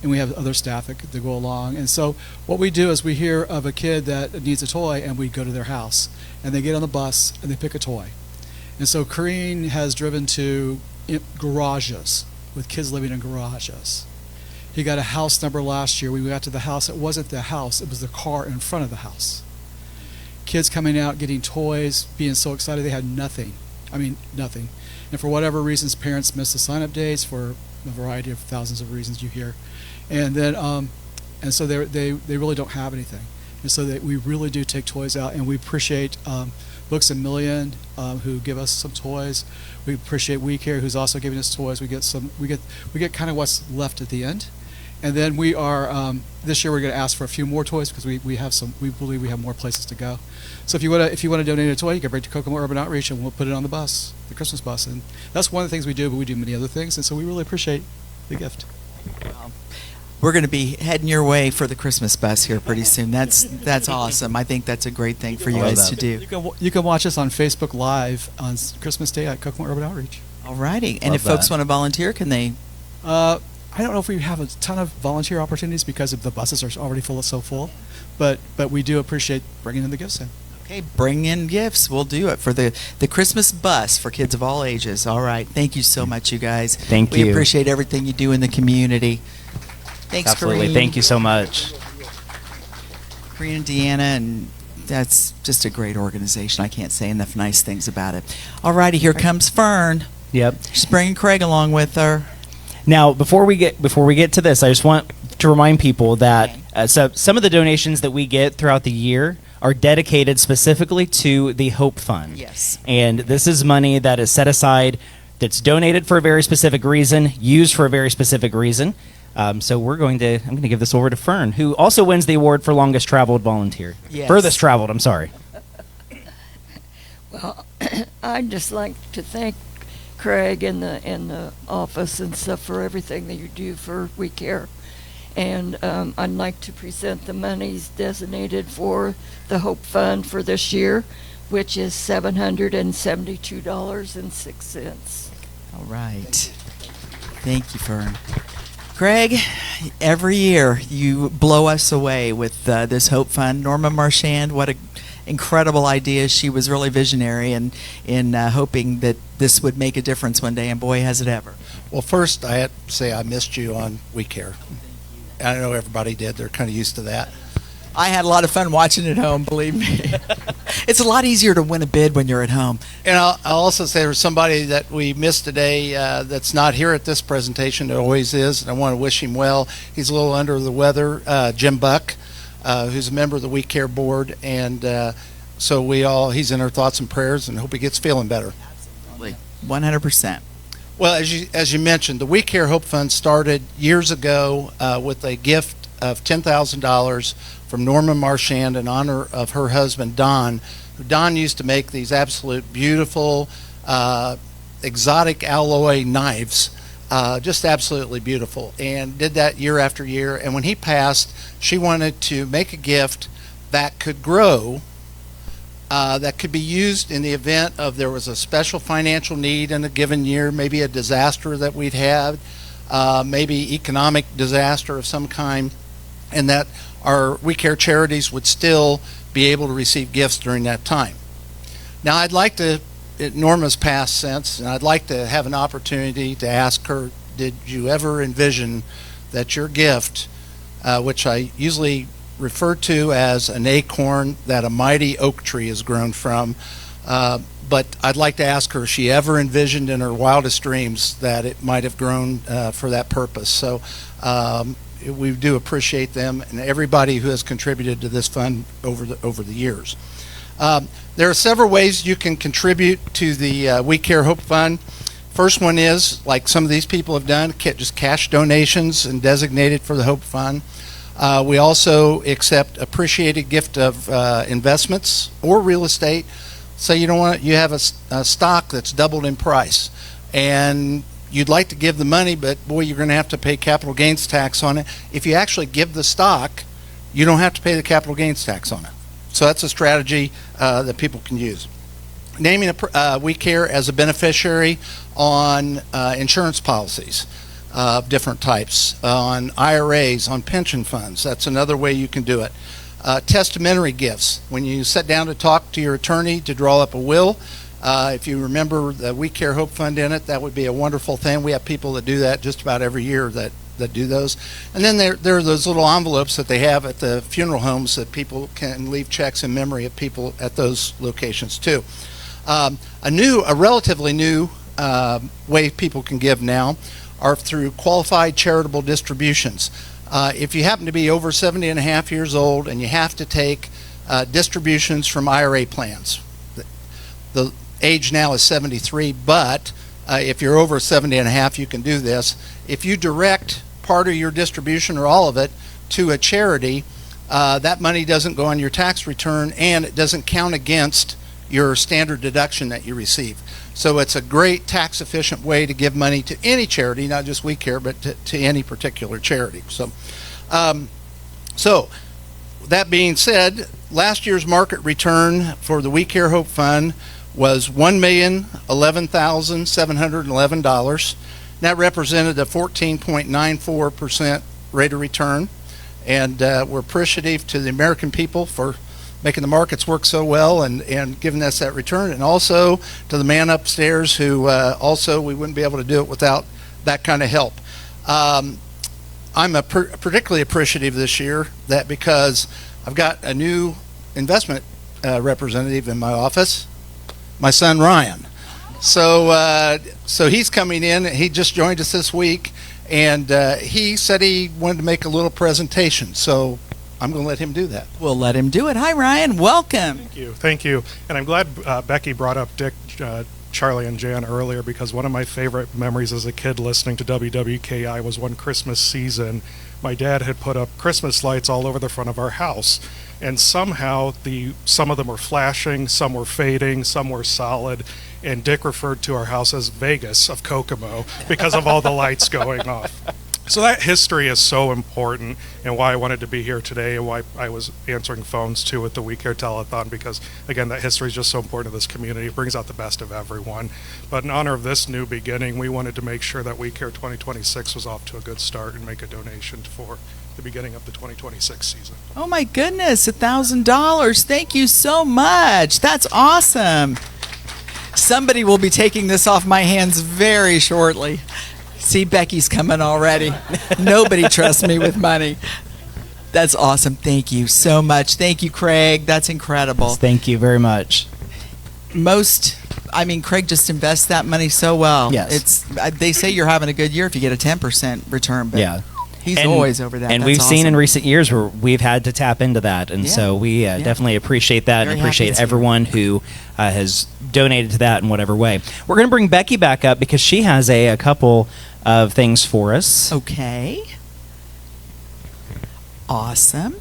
S: we have other staff that go along. And so what we do is we hear of a kid that needs a toy, and we go to their house, and they get on the bus and they pick a toy. And so Corrine has driven to garages with kids living in garages. He got a house number last year. We got to the house. It wasn't the house. It was the car in front of the house. Kids coming out, getting toys, being so excited they had nothing. I mean, nothing. And for whatever reasons, parents miss the sign-up dates for a variety of thousands of reasons you hear. And then, and so they really don't have anything. And so we really do take toys out, and we appreciate Books A Million, who give us some toys. We appreciate We Care, who's also giving us toys. We get kind of what's left at the end. And then we are this year we're going to ask for a few more toys because we believe we have more places to go. So if you want to donate a toy, you can bring it to Kokomo Urban Outreach and we'll put it on the bus, the Christmas bus. And that's one of the things we do, but we do many other things. And so we really appreciate the gift.
C: We're going to be heading your way for the Christmas bus here pretty soon. That's awesome. I think that's a great thing for you guys to do.
S: You can watch us on Facebook Live on Christmas Day at Kokomo Urban Outreach.
C: All righty. And if folks want to volunteer, can they?
S: I don't know if we have a ton of volunteer opportunities because the buses are already so full, but we do appreciate bringing in the gifts in.
C: Okay, bring in gifts. We'll do it for the Christmas bus for kids of all ages. All right. Thank you so much, you guys.
B: Thank you.
C: We appreciate everything you do in the community. Thanks,
B: Absolutely.
C: Corrine.
B: Thank you so much.
C: Corrine and Deanna, and that's just a great organization. I can't say enough nice things about it. All righty, here comes Fern.
B: Yep.
C: She's bringing Craig along with her.
B: Now, before we get to this, I just want to remind people that so some of the donations that we get throughout the year are dedicated specifically to the Hope Fund.
C: Yes.
B: And this is money that is set aside, that's donated for a very specific reason, used for a very specific reason. So I'm going to give this over to Fern, who also wins the award for longest traveled volunteer.
C: Yes.
B: Furthest traveled, I'm sorry.
T: Well, I'd just like to thank Craig and the office and stuff for everything that you do for We Care. And I'd like to present the monies designated for the Hope Fund for this year, which is $772.06.
C: All right. Thank you, Fern. Craig, every year you blow us away with this Hope Fund. Norma Marchand, what an incredible idea. She was really visionary in hoping that this would make a difference one day, and boy, has it ever.
U: Well, first, I have to say I missed you on We Care. I know everybody did. They're kind of used to that.
C: I had a lot of fun watching at home, believe me. It's a lot easier to win a bid when you're at home.
U: And I'll also say there's somebody that we missed today that's not here at this presentation. There always is, and I want to wish him well. He's a little under the weather, Jim Buck, who's a member of the We Care board, and so he's in our thoughts and prayers, and hope he gets feeling better.
C: Absolutely, 100%.
U: Well, as you mentioned, the We Care Hope Fund started years ago with a gift of $10,000 from Norma Marchand in honor of her husband, Don. Don used to make these absolute beautiful, exotic alloy knives, just absolutely beautiful, and did that year after year. And when he passed, she wanted to make a gift that could grow, that could be used in the event of there was a special financial need in a given year, maybe a disaster that we'd had, maybe economic disaster of some kind, and that our We Care charities would still be able to receive gifts during that time. Now, I'd like to, Norma's passed since, and I'd like to have an opportunity to ask her, did you ever envision that your gift, which I usually refer to as an acorn that a mighty oak tree is grown from, but I'd like to ask her if she ever envisioned in her wildest dreams that it might have grown for that purpose. So we do appreciate them and everybody who has contributed to this fund over the years. There are several ways you can contribute to the We Care Hope Fund. First one is, like some of these people have done, just cash donations and designated for the Hope Fund. We also accept appreciated gift of investments or real estate. Say you have a stock that's doubled in price, and you'd like to give the money, but boy, you're going to have to pay capital gains tax on it. If you actually give the stock, you don't have to pay the capital gains tax on it. So that's a strategy that people can use. Naming We Care as a beneficiary on insurance policies of different types, on IRAs, on pension funds. That's another way you can do it. Testamentary gifts. When you sit down to talk to your attorney to draw up a will, if you remember the We Care Hope Fund in it, that would be a wonderful thing. We have people that do that just about every year that do those. And then there are those little envelopes that they have at the funeral homes that people can leave checks in memory of people at those locations too. A relatively new way people can give now are through qualified charitable distributions. If you happen to be over 70 and a half years old and you have to take distributions from IRA plans, the age now is 73, but if you're over 70 and a half, you can do this. If you direct part of your distribution or all of it to a charity, that money doesn't go on your tax return and it doesn't count against your standard deduction that you receive. So it's a great tax efficient way to give money to any charity, not just We Care, but to any particular charity. So, that being said, last year's market return for the We Care Hope Fund was $1,011,711. That represented a 14.94% rate of return. And we're appreciative to the American people for making the markets work so well and giving us that return. And also to the man upstairs who also, we wouldn't be able to do it without that kind of help. I'm particularly appreciative this year that because I've got a new investment representative in my office, my son Ryan. So he's coming in. He just joined us this week, and he said he wanted to make a little presentation. So I'm going to let him do that.
C: We'll let him do it. Hi, Ryan. Welcome.
A: Thank you. And I'm glad Becky brought up Dick, Charlie, and Jan earlier, because one of my favorite memories as a kid listening to WWKI was one Christmas season. My dad had put up Christmas lights all over the front of our house, and somehow some of them were flashing, some were fading, some were solid, and Dick referred to our house as Vegas of Kokomo because of all the lights going off. So that history is so important, and why I wanted to be here today, and why I was answering phones too at the We Care Telethon, because again, that history is just so important to this community. It brings out the best of everyone. But in honor of this new beginning, we wanted to make sure that We Care 2026 was off to a good start and make a donation for the beginning of the 2026 season.
C: Oh my goodness, $1,000. Thank you so much. That's awesome. Somebody will be taking this off my hands very shortly. See, Becky's coming already. Nobody trusts me with money. That's awesome. Thank you so much. Thank you, Craig. That's incredible.
B: Thank you very much.
C: Craig just invests that money so well.
B: Yes.
C: They say you're having a good year if you get a 10% return, but
B: yeah.
C: He's always over that.
B: And
C: That's
B: we've seen
C: awesome.
B: in recent years where we've had to tap into that. And so we definitely appreciate that,
C: Very
B: and appreciate
C: happy to
B: everyone who has donated to that in whatever way. We're going to bring Becky back up because she has a couple of things for us.
C: Okay. Awesome.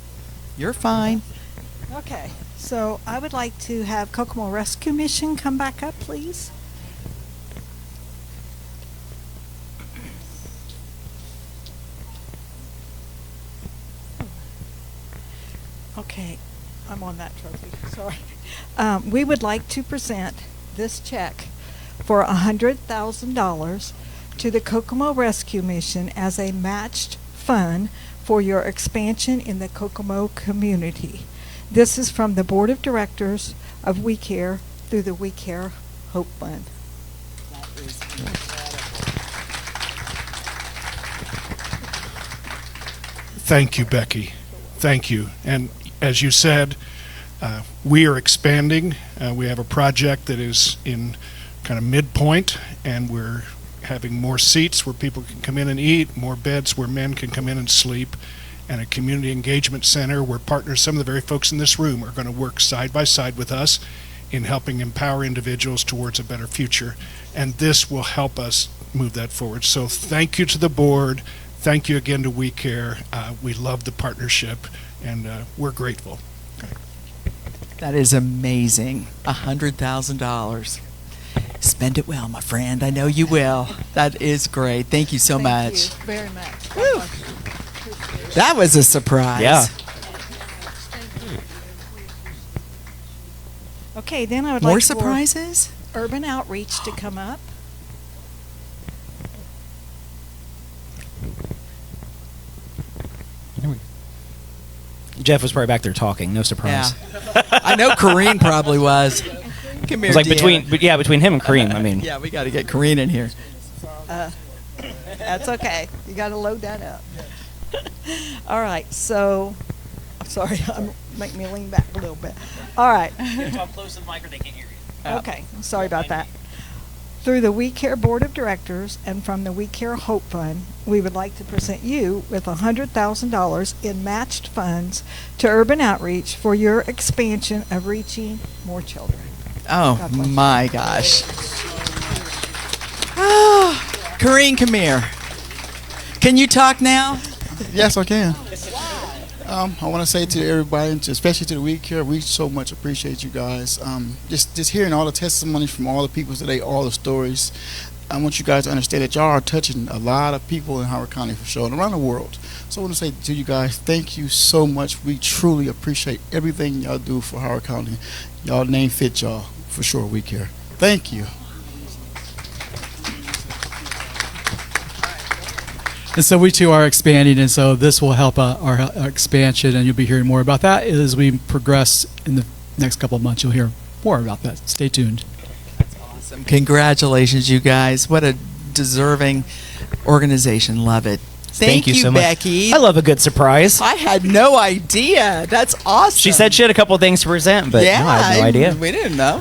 C: You're fine.
E: Okay, so I would like to have Kokomo Rescue Mission come back up, please. Okay, I'm on that trophy. Sorry. We would like to present this check for $100,000 to the Kokomo Rescue Mission as a matched fund for your expansion in the Kokomo community. This is from the Board of Directors of We Care through the We Care Hope Fund.
C: That is incredible.
K: Thank you, Becky. Thank you. And as you said, we are expanding. We have a project that is in kind of midpoint, and we're having more seats where people can come in and eat, more beds where men can come in and sleep, and a community engagement center where partners, some of the very folks in this room, are going to work side by side with us in helping empower individuals towards a better future. And this will help us move that forward. So thank you to the board. Thank you again to We Care. We love the partnership, and we're grateful.
C: That is amazing. $100,000. Spend it well, my friend. I know you will. That is great. Thank you so much.
E: Thank you very much.
C: That was a surprise.
B: Yeah.
E: Okay, then I would
C: More
E: like
C: surprises?
E: for Urban Outreach to come up.
B: Jeff was probably back there talking. No surprise.
C: Yeah. I know Corrine probably was. Come here,
B: It was like
C: Deanna.
B: between him and Kareem. I mean,
C: Yeah, we got to get Corrine in here.
E: That's okay. You got to load that up. All right, so, I'm sorry, make me lean back a little bit. All right.
B: talk close to the mic or they can't hear you.
E: Okay, sorry about that. Through the We Care Board of Directors and from the We Care Hope Fund, we would like to present you with $100,000 in matched funds to urban outreach for your expansion of reaching more children.
C: Oh
E: God bless you.
C: my gosh. Corrine, come here. Can you talk now?
F: Yes, I can. I want to say to everybody, and especially to the We Care, we so much appreciate you guys. Just hearing all the testimonies from all the people today, all the stories. I want you guys to understand that y'all are touching a lot of people in Howard County for sure and around the world. So I want to say to you guys, thank you so much. We truly appreciate everything y'all do for Howard County. Y'all name fit y'all for sure. We Care. Thank you.
S: And so we too are expanding, and so this will help our expansion, and you'll be hearing more about that as we progress in the next couple of months. You'll hear more about that. Stay tuned.
C: Awesome. Congratulations, you guys. What a deserving organization. Love it. Thank you
B: so much.
C: Becky.
B: I love a good surprise.
C: I had no idea. That's awesome.
B: She said she had a couple things to present, but
C: yeah,
B: no, I had no idea.
C: We didn't know.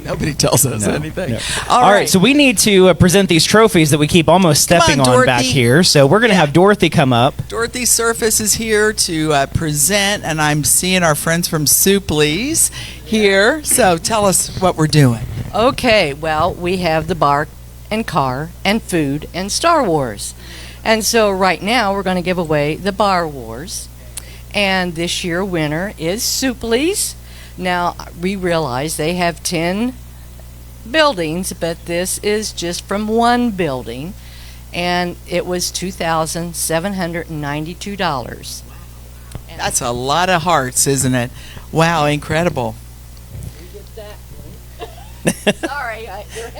C: Nobody tells us
B: No.
C: anything.
B: No. All right, so we need to present these trophies that we keep almost stepping on back
C: Dorothy.
B: here. So we're going to have Dorothy come up.
C: Dorothy Surface is here to present, and I'm seeing our friends from Soupley's here. So tell us what we're doing.
D: Okay, well, we have the bar and car and food and Star Wars. And so right now we're going to give away the Bar Wars. And this year winner is Soupley's. Now, we realize they have 10 buildings, but this is just from one building. And it was $2,792.
C: That's a lot of hearts, isn't it? Wow, incredible.
D: Sorry.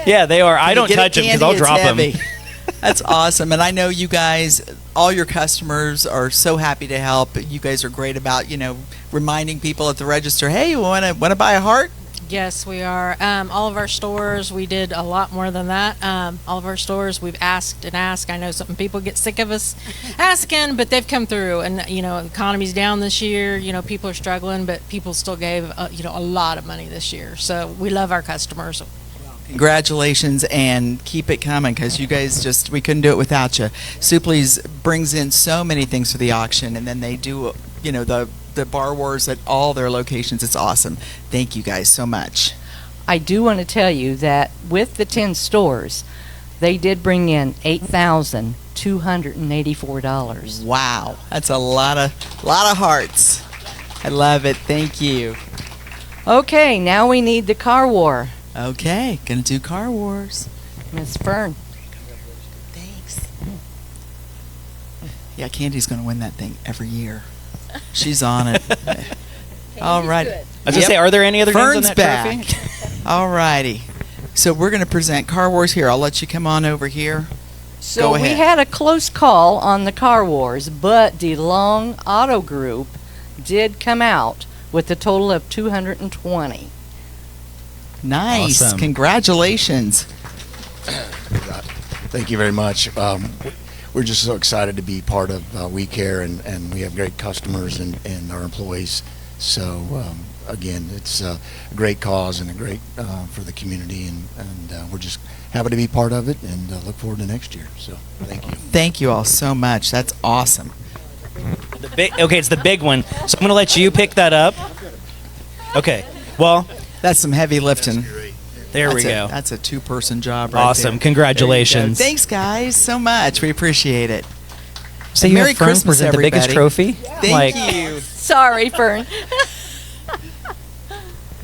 B: Yeah, they are. I don't
C: Get it,
B: touch them because
C: Candy,
B: I'll
C: it's
B: drop them.
C: heavy. That's awesome. And I know you guys, all your customers are so happy to help. You guys are great about, reminding people at the register, hey, you want to buy a heart?
V: Yes, we are. All of our stores, we did a lot more than that. All of our stores, we've asked and asked. I know some people get sick of us asking, but they've come through. And, the economy's down this year. People are struggling, but people still gave, a lot of money this year. So we love our customers.
C: Congratulations, and keep it coming, because you guys we couldn't do it without you. Soupley's brings in so many things for the auction, and then they do, the Bar Wars at all their locations. It's awesome. Thank you guys so much.
D: I do want to tell you that with the 10 stores, they did bring in $8,284.
C: Wow, that's a lot of hearts. I love it. Thank you.
D: Okay, now we need the car war.
C: Okay, gonna do Car Wars.
D: Miss Fern.
C: Thanks. Yeah, Candy's gonna win that thing every year. She's on it. All right.
B: I was going to say, are there any other names on
C: Fern's
B: that
C: back.
B: trophy?
C: All righty. So we're going to present Car Wars here. I'll let you come on over here.
D: So
C: Go
D: we
C: ahead.
D: had a close call on the Car Wars, but DeLong Auto Group did come out with a total of 220.
C: Nice.
W: Awesome.
C: Congratulations.
W: Thank you very much. We're just so excited to be part of We Care, and we have great customers and our employees. So, again, it's a great cause and a great for the community, and we're just happy to be part of it and look forward to next year. So, thank you.
C: Thank you all so much. That's awesome.
B: Okay, it's the big one. So I'm going to let you pick that up. Okay, well.
C: That's some heavy lifting.
B: There we go.
C: That's a two-person job right
B: Awesome.
C: there.
B: Congratulations.
C: Thanks, guys, so much. We appreciate it.
B: So
C: And
B: you
C: Merry
B: have Fern
C: Christmas,
B: present the biggest
C: everybody.
B: trophy?
C: Thank you.
D: Sorry, Fern.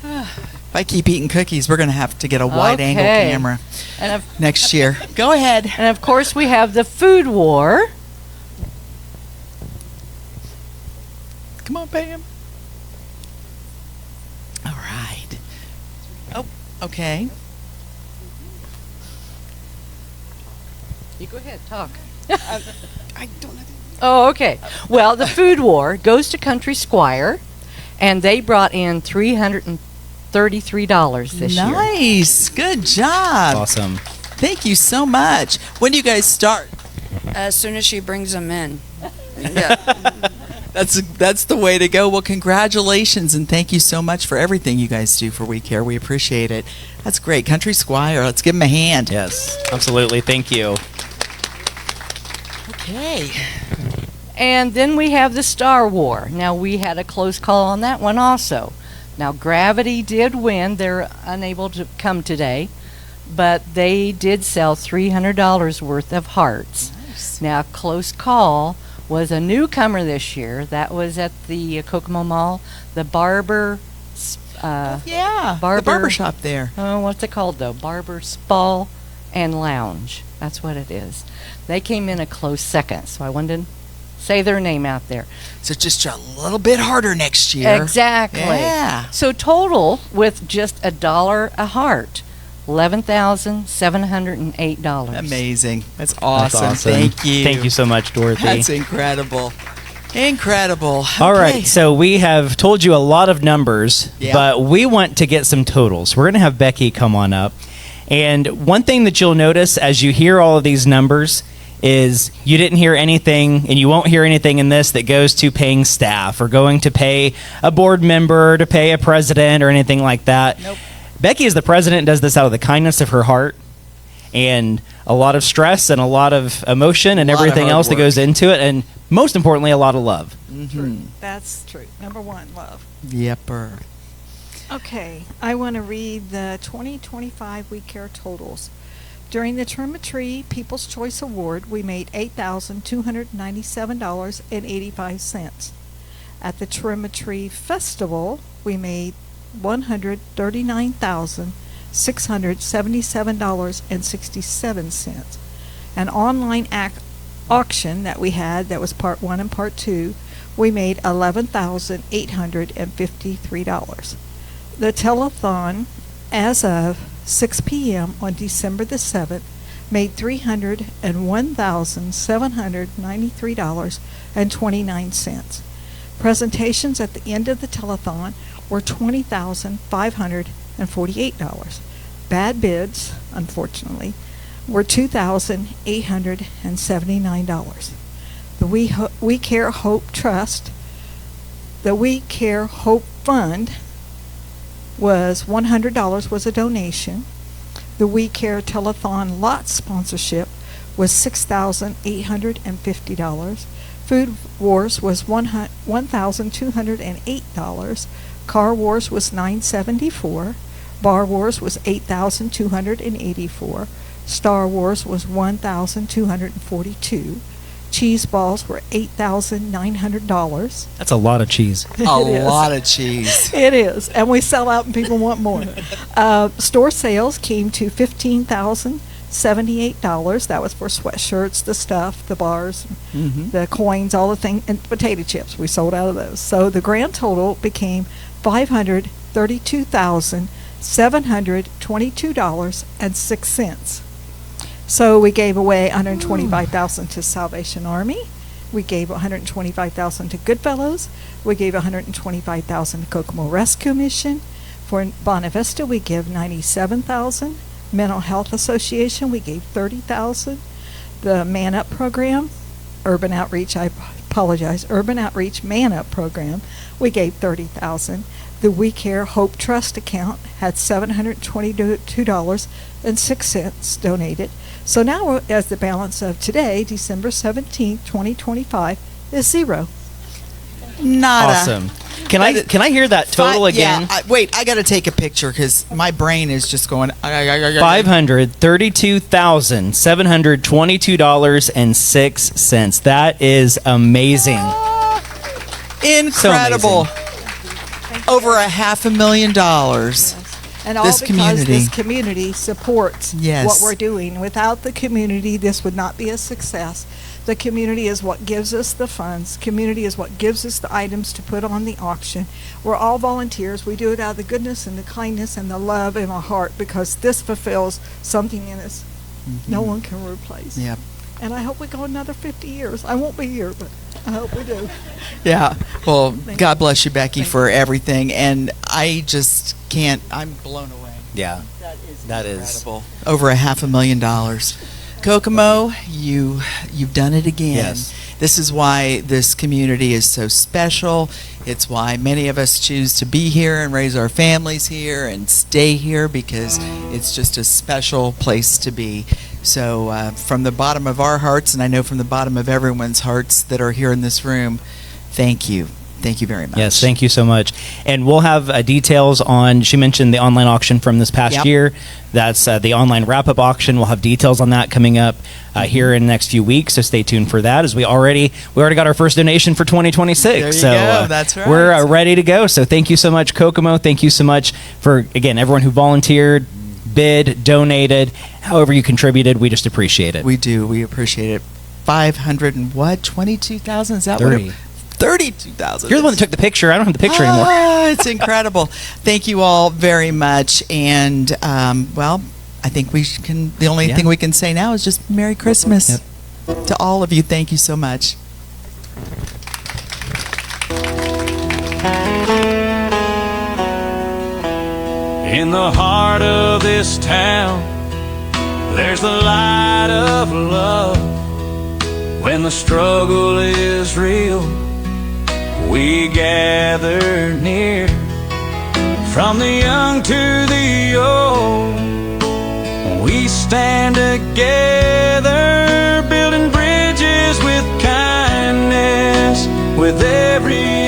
C: If I keep eating cookies, we're going to have to get a wide-angle
D: Okay.
C: camera
D: And
C: next year. Go ahead.
D: And of course, we have the food war.
C: Come on, Pam. All right. Oh, okay.
D: You go ahead, talk.
H: I don't know.
D: Oh, okay. Well, the food war goes to Country Squire, and they brought in $333 this year.
C: Nice. Good job.
B: Awesome.
C: Thank you so much. When do you guys start?
X: As soon as she brings them in. Yeah.
C: That's the way to go. Well, congratulations, and thank you so much for everything you guys do for We Care. We appreciate it. That's great. Country Squire, let's give him a hand.
B: Yes, absolutely. Thank you.
C: Okay.
D: And then we have the Star War. Now, we had a close call on that one also. Now, Gravity did win. They're unable to come today, but they did sell $300 worth of hearts.
C: Nice.
D: Now, close call was a newcomer this year. That was at the Kokomo Mall, the Barber.
C: Yeah, the barber shop there.
D: Oh, what's it called though? Barber Spa and Lounge. That's what it is. They came in a close second, so I wanted to say their name out there.
C: So just a little bit harder next year.
D: Exactly.
C: Yeah.
D: So total with just $1 a heart, $11,708.
C: Amazing. That's awesome.
B: Thank you. Thank you so much, Dorothy.
C: That's incredible. Incredible.
B: All
C: Okay.
B: right, so we have told you a lot of numbers,
C: Yeah.
B: but we want to get some totals. We're going to have Becky come on up. And one thing that you'll notice as you hear all of these numbers is you didn't hear anything, and you won't hear anything in this that goes to paying staff or going to pay a board member, to pay a president or anything like that.
C: Nope.
B: Becky is the president and does this out of the kindness of her heart and a lot of stress and a lot of emotion and
C: A lot of
B: everything
C: hard
B: else that
C: work.
B: goes into it, and most importantly, a lot of love.
C: Mm-hmm.
E: That's true. Number one, love.
C: Yepper.
E: Okay, I want to read the 2025 We Care totals. During the Tree People's Choice Award, we made $8,297.85. At the Tree Festival, we made $139,677.67. An online auction that we had, that was part 1 and part 2, we made $11,853. The telethon, as of 6 p.m. on December the 7th, made $301,793.29. Presentations at the end of the telethon were $20,548. Bad bids, unfortunately, were $2,879. The We Care Hope Trust, the We Care Hope Fund was $100 was a donation. The We Care Telethon lot sponsorship was $6,850. Food Wars was $1,208. Car Wars was $974. Bar Wars was $8,284. Star Wars was $1,242. Cheese balls were $8,900.
B: That's a lot of cheese.
C: A lot of cheese.
E: It is, and we sell out, and people want more. Store sales came to $15,078. That was for sweatshirts, the stuff, the bars, the coins, all the things, and potato chips. We sold out of those. So the grand total became $532,722.06. So we gave away $125,000 to Salvation Army. We gave $125,000 to Goodfellows. We gave $125,000 to Kokomo Rescue Mission. For Bona Vista, we give $97,000. Mental Health Association, we gave $30,000. The Man Up program, Urban Outreach, I apologize, Urban Outreach Man Up program, we gave $30,000. The We Care Hope Trust account had $722.06 donated. So now, as the balance of today, December 17th, 2025, is zero.
C: Nada.
B: Awesome. Can I hear that total again?
C: Yeah, wait, I got to take a picture because my brain is just going.
B: $532,722.06. That is amazing.
C: Incredible.
B: So amazing.
C: Over $500,000.
E: And all
C: This
E: because
C: community.
E: this community supports
C: Yes.
E: what we're doing. Without the community, this would not be a success. The community is what gives us the funds. Community is what gives us the items to put on the auction. We're all volunteers. We do it out of the goodness and the kindness and the love in our heart because this fulfills something in us no one can replace.
C: Yep.
E: And I hope we go another 50 years. I won't be here, but I hope we do.
C: Yeah. Well, God bless you, Becky, for everything. And I just can't. I'm blown away.
B: Yeah. That is
C: incredible. Over $500,000. Kokomo, you've done it again.
B: Yes.
C: This is why this community is so special. It's why many of us choose to be here and raise our families here and stay here, because it's just a special place to be. So from the bottom of our hearts, and I know from the bottom of everyone's hearts that are here in this room, thank you. Thank you very much.
B: Yes, thank you so much. And we'll have details on, she mentioned the online auction from this past year. That's the online wrap-up auction. We'll have details on that coming up here in the next few weeks, so stay tuned for that, as we already got our first donation for 2026.
C: There you
B: so
C: go. That's right.
B: We're ready to go. So thank you so much, Kokomo. Thank you so much for, again, everyone who volunteered, bid, donated, however you contributed. We just appreciate it.
C: We do. We appreciate it. 500 and what? 22,000? Is that
B: 30.
C: what it 32,000.
B: You're the one that took the picture. I don't have the picture anymore.
C: It's incredible. Thank you all very much. And, well, I think the only thing we can say now is just Merry Christmas to all of you. Thank you so much.
G: In the heart of this town, there's the light of love. When the struggle is real, we gather near. From the young to the old, we stand together, building bridges with kindness, with every